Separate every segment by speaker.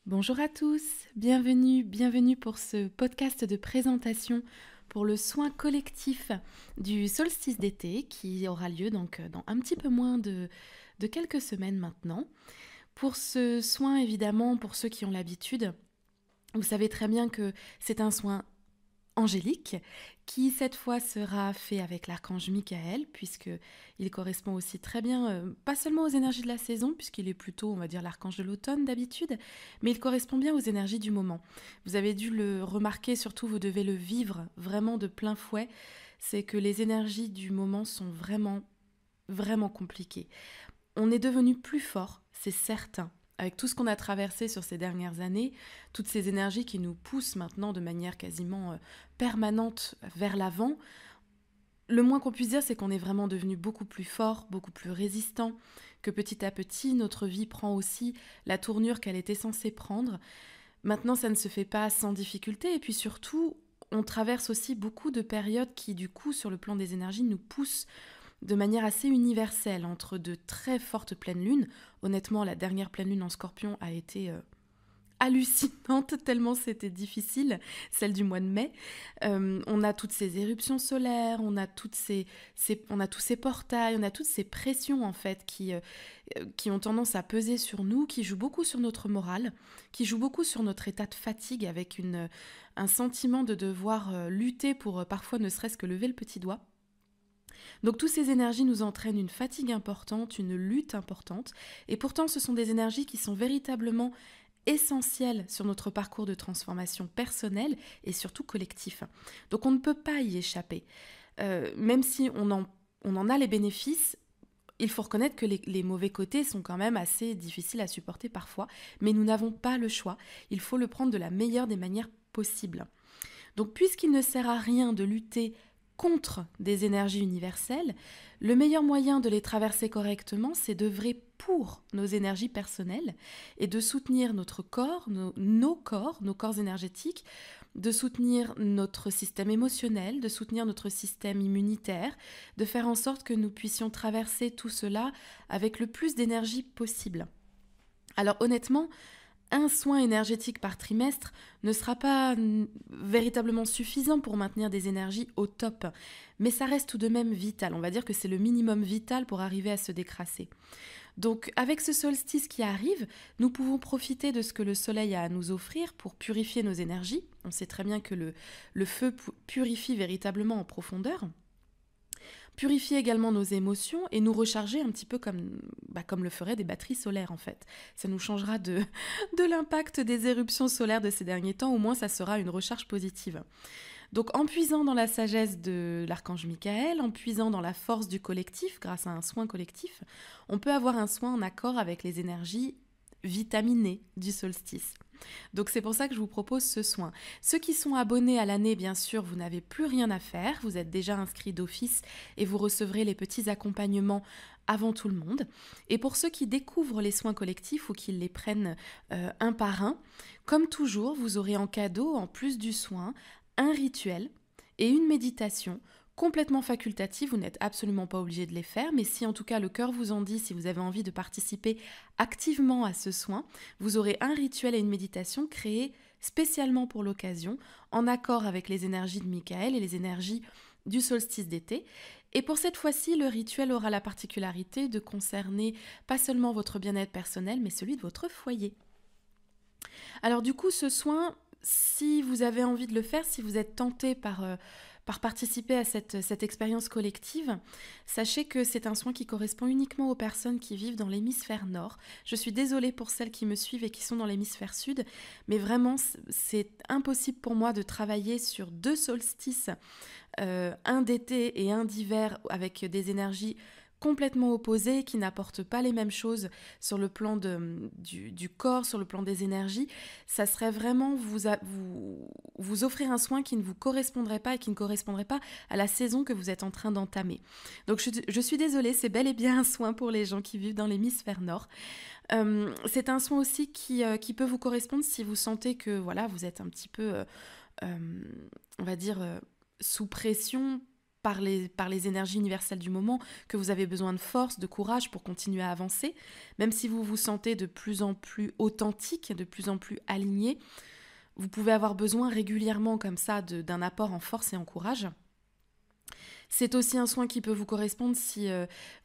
Speaker 1: Bonjour à tous, bienvenue pour ce podcast de présentation pour le soin collectif du solstice d'été qui aura lieu donc dans un petit peu moins de quelques semaines maintenant. Pour ce soin, évidemment, pour ceux qui ont l'habitude, vous savez très bien que c'est un soin angélique, qui cette fois sera fait avec l'archange Michael, puisqu'il correspond aussi très bien, pas seulement aux énergies de la saison, puisqu'il est plutôt, on va dire, l'archange de l'automne d'habitude, mais il correspond bien aux énergies du moment. Vous avez dû le remarquer, surtout vous devez le vivre vraiment de plein fouet, c'est que les énergies du moment sont vraiment compliquées. On est devenu plus fort, c'est certain. Avec tout ce qu'on a traversé sur ces dernières années, toutes ces énergies qui nous poussent maintenant de manière quasiment permanente vers l'avant, le moins qu'on puisse dire, c'est qu'on est vraiment devenu beaucoup plus fort, beaucoup plus résistant, que petit à petit, notre vie prend aussi la tournure qu'elle était censée prendre. Maintenant, ça ne se fait pas sans difficulté, et puis surtout, on traverse aussi beaucoup de périodes qui, du coup, sur le plan des énergies, nous poussent de manière assez universelle entre de très fortes pleines lunes. Honnêtement, la dernière pleine lune en Scorpion a été hallucinante tellement c'était difficile, celle du mois de mai. On a toutes ces éruptions solaires, on a tous ces portails, on a toutes ces pressions en fait qui ont tendance à peser sur nous, qui jouent beaucoup sur notre morale, qui jouent beaucoup sur notre état de fatigue avec un sentiment de devoir lutter pour parfois ne serait-ce que lever le petit doigt. Donc toutes ces énergies nous entraînent une fatigue importante, une lutte importante, et pourtant ce sont des énergies qui sont véritablement essentielles sur notre parcours de transformation personnelle et surtout collectif. Donc on ne peut pas y échapper. Même si on en a les bénéfices, il faut reconnaître que les mauvais côtés sont quand même assez difficiles à supporter parfois, mais nous n'avons pas le choix. Il faut le prendre de la meilleure des manières possibles. Donc puisqu'il ne sert à rien de lutter contre des énergies universelles, le meilleur moyen de les traverser correctement, c'est d'œuvrer pour nos énergies personnelles et de soutenir notre corps, nos corps énergétiques, de soutenir notre système émotionnel, de soutenir notre système immunitaire, de faire en sorte que nous puissions traverser tout cela avec le plus d'énergie possible. Alors honnêtement, un soin énergétique par trimestre ne sera pas véritablement suffisant pour maintenir des énergies au top, mais ça reste tout de même vital. On va dire que c'est le minimum vital pour arriver à se décrasser. Donc avec ce solstice qui arrive, nous pouvons profiter de ce que le soleil a à nous offrir pour purifier nos énergies. On sait très bien que le feu purifie véritablement en profondeur. Purifier également nos émotions et nous recharger un petit peu comme le feraient des batteries solaires en fait. Ça nous changera de l'impact des éruptions solaires de ces derniers temps, au moins ça sera une recharge positive. Donc en puisant dans la sagesse de l'archange Michael, en puisant dans la force du collectif grâce à un soin collectif, on peut avoir un soin en accord avec les énergies vitaminées du solstice. Donc c'est pour ça que je vous propose ce soin. Ceux qui sont abonnés à l'année, bien sûr, vous n'avez plus rien à faire, vous êtes déjà inscrits d'office et vous recevrez les petits accompagnements avant tout le monde. Et pour ceux qui découvrent les soins collectifs ou qui les prennent un par un, comme toujours, vous aurez en cadeau, en plus du soin, un rituel et une méditation complètement facultative, vous n'êtes absolument pas obligé de les faire, mais si en tout cas le cœur vous en dit, si vous avez envie de participer activement à ce soin, vous aurez un rituel et une méditation créés spécialement pour l'occasion, en accord avec les énergies de Michael et les énergies du solstice d'été. Et pour cette fois-ci, le rituel aura la particularité de concerner pas seulement votre bien-être personnel, mais celui de votre foyer. Alors du coup, ce soin, si vous avez envie de le faire, si vous êtes tenté par participer à cette expérience collective, sachez que c'est un soin qui correspond uniquement aux personnes qui vivent dans l'hémisphère nord. Je suis désolée pour celles qui me suivent et qui sont dans l'hémisphère sud, mais vraiment, c'est impossible pour moi de travailler sur deux solstices, un d'été et un d'hiver, avec des énergies complètement opposés, qui n'apportent pas les mêmes choses sur le plan du corps, sur le plan des énergies. Ça serait vraiment vous offrir un soin qui ne vous correspondrait pas et qui ne correspondrait pas à la saison que vous êtes en train d'entamer. Donc je suis désolée, c'est bel et bien un soin pour les gens qui vivent dans l'hémisphère nord. C'est un soin aussi qui peut vous correspondre si vous sentez que voilà, vous êtes un petit peu, on va dire, sous pression par les énergies universelles du moment, que vous avez besoin de force, de courage pour continuer à avancer, même si vous vous sentez de plus en plus authentique, de plus en plus aligné, vous pouvez avoir besoin régulièrement comme ça d'un apport en force et en courage. C'est aussi un soin qui peut vous correspondre si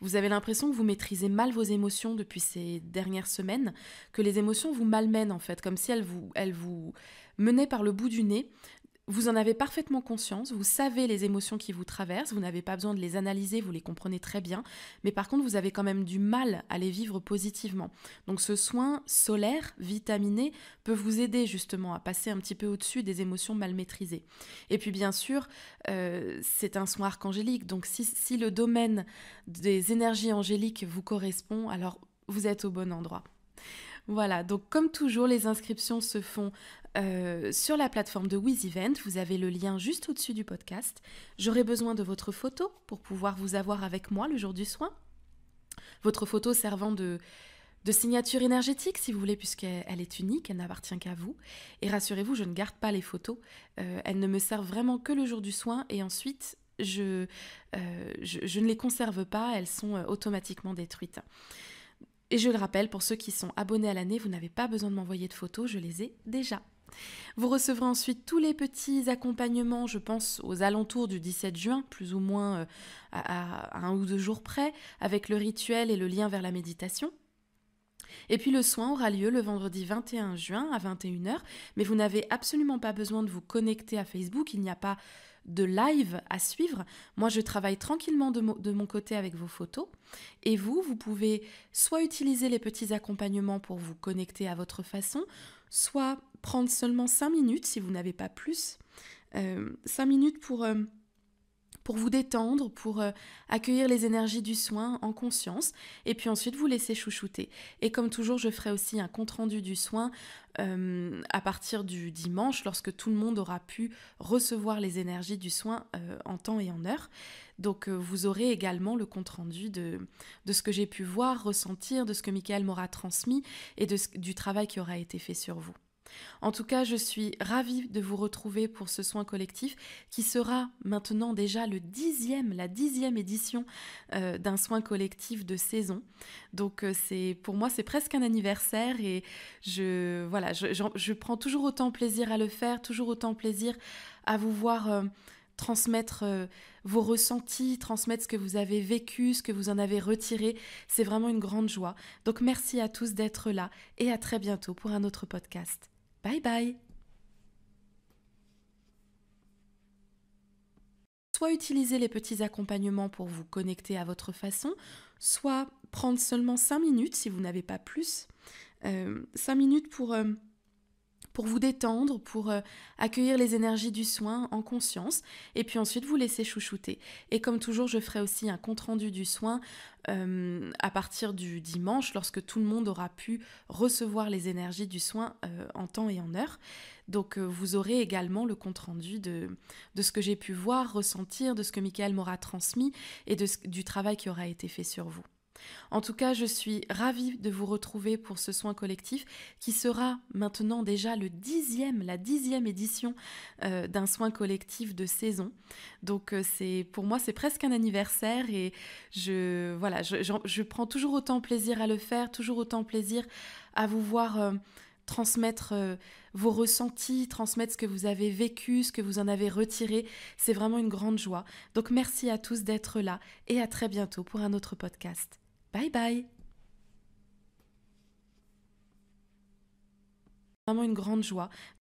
Speaker 1: vous avez l'impression que vous maîtrisez mal vos émotions depuis ces dernières semaines, que les émotions vous malmènent en fait, comme si elles vous menaient par le bout du nez. Vous en avez parfaitement conscience, vous savez les émotions qui vous traversent, vous n'avez pas besoin de les analyser, vous les comprenez très bien, mais par contre vous avez quand même du mal à les vivre positivement. Donc ce soin solaire, vitaminé, peut vous aider justement à passer un petit peu au-dessus des émotions mal maîtrisées. Et puis bien sûr, c'est un soin archangélique, donc si le domaine des énergies angéliques vous correspond, alors vous êtes au bon endroit. Voilà, donc comme toujours, les inscriptions se font sur la plateforme de WizEvent. Vous avez le lien juste au-dessus du podcast. J'aurai besoin de votre photo pour pouvoir vous avoir avec moi le jour du soin. Votre photo servant de signature énergétique, si vous voulez, puisqu'elle est unique, elle n'appartient qu'à vous. Et rassurez-vous, je ne garde pas les photos. Elles ne me servent vraiment que le jour du soin. Et ensuite, je ne les conserve pas. Elles sont automatiquement détruites. Et je le rappelle, pour ceux qui sont abonnés à l'année, vous n'avez pas besoin de m'envoyer de photos, je les ai déjà. Vous recevrez ensuite tous les petits accompagnements, je pense aux alentours du 17 juin, plus ou moins à 1 ou 2 jours près, avec le rituel et le lien vers la méditation. Et puis le soin aura lieu le vendredi 21 juin à 21h, mais vous n'avez absolument pas besoin de vous connecter à Facebook, il n'y a pas de live à suivre. Moi, je travaille tranquillement de mon côté avec vos photos. Et vous pouvez soit utiliser les petits accompagnements pour vous connecter à votre façon, soit prendre seulement 5 minutes, si vous n'avez pas plus, 5 minutes pour vous détendre, pour accueillir les énergies du soin en conscience, et puis ensuite vous laisser chouchouter. Et comme toujours, je ferai aussi un compte-rendu du soin à partir du dimanche, lorsque tout le monde aura pu recevoir les énergies du soin en temps et en heure. Donc vous aurez également le compte-rendu de ce que j'ai pu voir, ressentir, de ce que Michael m'aura transmis, et du travail qui aura été fait sur vous. En tout cas, je suis ravie de vous retrouver pour ce soin collectif qui sera maintenant déjà la 10e édition d'un soin collectif de saison. Donc pour moi, c'est presque un anniversaire et je prends toujours autant plaisir à le faire, toujours autant plaisir à vous voir transmettre vos ressentis, transmettre ce que vous avez vécu, ce que vous en avez retiré. C'est vraiment une grande joie. Donc merci à tous d'être là et à très bientôt pour un autre podcast. Bye bye. Soit utiliser les petits accompagnements pour vous connecter à votre façon, soit prendre seulement 5 minutes, si vous n'avez pas plus, 5 minutes pour vous détendre, pour accueillir les énergies du soin en conscience, et puis ensuite vous laisser chouchouter. Et comme toujours, je ferai aussi un compte-rendu du soin à partir du dimanche, lorsque tout le monde aura pu recevoir les énergies du soin en temps et en heure. Donc vous aurez également le compte-rendu de ce que j'ai pu voir, ressentir, de ce que Michael m'aura transmis, et du travail qui aura été fait sur vous. En tout cas, je suis ravie de vous retrouver pour ce soin collectif qui sera maintenant déjà la 10e édition d'un soin collectif de saison. Donc pour moi, c'est presque un anniversaire et je prends toujours autant plaisir à le faire, toujours autant plaisir à vous voir transmettre vos ressentis, transmettre ce que vous avez vécu, ce que vous en avez retiré. C'est vraiment une grande joie. Donc merci à tous d'être là et à très bientôt pour un autre podcast. Bye bye. Vraiment une grande joie.